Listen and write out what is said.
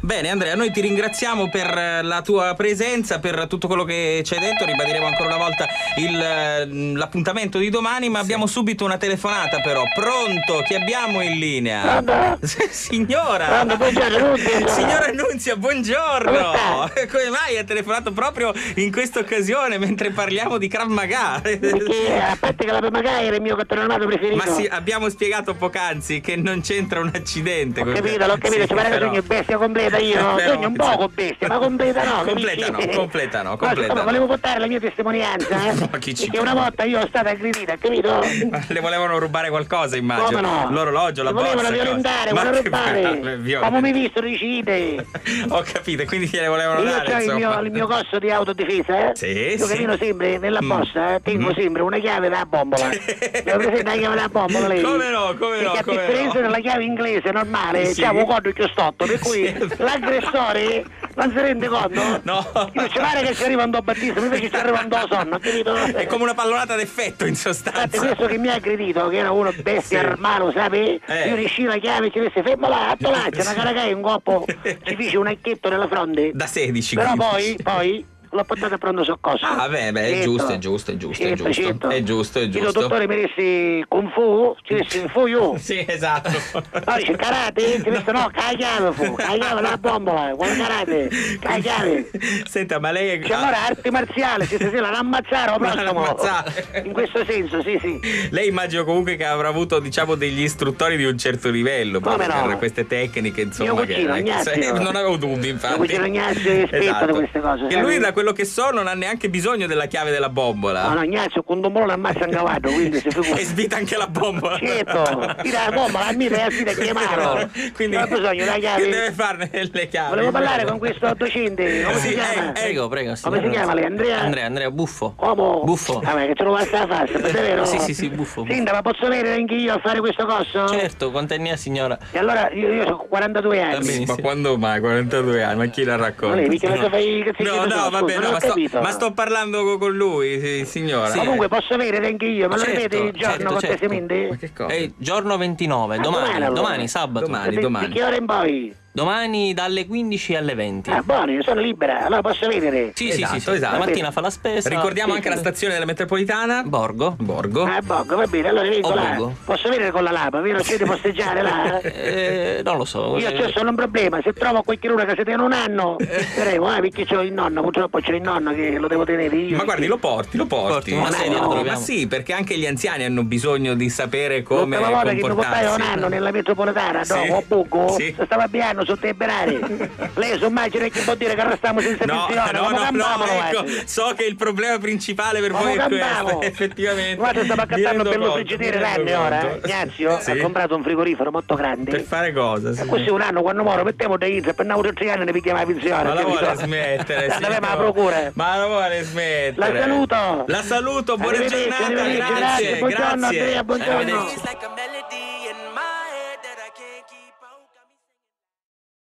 Bene Andrea, noi ti ringraziamo per la tua presenza, per tutto quello che ci hai detto. Ribadiremo ancora una volta l'appuntamento di domani, ma abbiamo subito una telefonata però. Pronto? Chi abbiamo in linea? Signora! Signora Nunzia, buongiorno! Come mai ha telefonato proprio in questa occasione mentre parliamo di Krav Maga? Perché a parte che la Krav Maga era il mio cartone animato preferito. Ma sì, abbiamo spiegato poc'anzi che non c'entra un accidente. L'ho capito, ci pare che sogno bestia completa io. Sogno un poco bestia, ma completa no. Completa no. Ma volevo portare la mia testimonianza, perché una volta io sono stata aggredita, capito? Ma le volevano rubare qualcosa, immagino. Come no? L'orologio, la borsa. Volevano violentare, volevano rubare. Ma mi visto ricide. Ho capito, quindi gliele volevano dare. Io ho il mio corso di autodifesa, Sì, io cammino sempre nella borsa, tengo sempre una chiave da bombola. Mi presente la chiave da bombola lei? Come no? Perché a differenza della chiave inglese normale, c'è un codice più stotto, per cui l'aggressore non si rende conto? No. Io ci pare che ci arriva un do battesimo, invece ci arriva un do sonno, capito? È come una pallonata d'effetto in sostanza. Infatti questo che mi ha aggredito, che era uno bestia armato, sai? Io riuscivo la chiave, ci disse fermo là, attolaccia, una caragai, un coppo, ci fece un acchetto nella fronte. Da 16. Però poi l'ho portato a pronto soccorso. Ah, beh, è giusto. È giusto. Il dottore mi disse Kung Fu, ci disse Fu Yu. Sì, esatto. No, dice karate, ci disse no, la chiave la bombola, quale karate, la chiave. Senta, ma lei è... allora arti marziali, si la ammazzare o prossimo. In questo senso, sì. Lei immagino comunque che avrà avuto, diciamo, degli istruttori di un certo livello proprio per queste tecniche, insomma. Mio cugino Ignazio. Non avevo dubbi, infatti. Mio cugino Ignazio è esperto di queste cose. E lui, da quello che so, non ha neanche bisogno della chiave della bombola. No, Ignazio con un la ammazza un cavallo, quindi si figura. E svita anche la bombola. Certo, tira la bombola, a me è chiamato. Quindi non ho bisogno della chiave. Che deve farne le chiavi? Volevo parlare con questo docente. Come si chiama? Prego. Come si chiama lei? Andrea Buffo. Come? Buffo. Vabbè, che ce lo basta la faccia, è vero? Sì, Buffo. Senta, ma posso venire anche io a fare questo corso? Certo, quanti anni ha signora? E allora io ho 42 anni. Ma quando mai? 42 anni? Ma chi la racconta? Lei mica lo fai che ma sto parlando con lui, signora. Comunque posso venire anche io, ma lo ripete il giorno cortesemente? Ma che cosa? Giorno 29, domani, sabato. Domani. Di che ora in poi? Domani dalle 15 alle 20. Ah, buono, io sono libera, allora posso venire. Sì, esatto. La mattina fa la spesa. Ricordiamo anche la stazione della metropolitana. Borgo. Ah, Borgo, va bene, allora vengo là. Posso venire con la lama, vero? Ci devo posteggiare là? Non lo so. Io c'ho solo un problema, se trovo qualcuno che si tiene un anno, vedremo, perché c'ho il nonno, purtroppo c'ho il nonno che lo devo tenere io. Ma guardi, lo porti. Una sedia la troviamo. Ma sì, perché anche gli anziani hanno bisogno di sapere come comportarsi. L'ultima volta che mi portai un anno nella metropolitana, dopo Buco, stava abbiando sotto i berari. Lei si immagina che può dire che restiamo senza pensione? No, ecco, so che il problema principale per voi è questo, effettivamente. Guarda, stava accattando per lo friggidere l'anno ora. Ignazio ha comprato un frigorifero molto grande. Per fare cosa? E così un anno quando muore mettiamo da Inter, per un 3 anni ne picchiamo la pensione. Ma la vuole smettere? La procura. Ma la vuole smettere? La saluto, buona giornata, grazie. Buongiorno Andrea, buongiorno.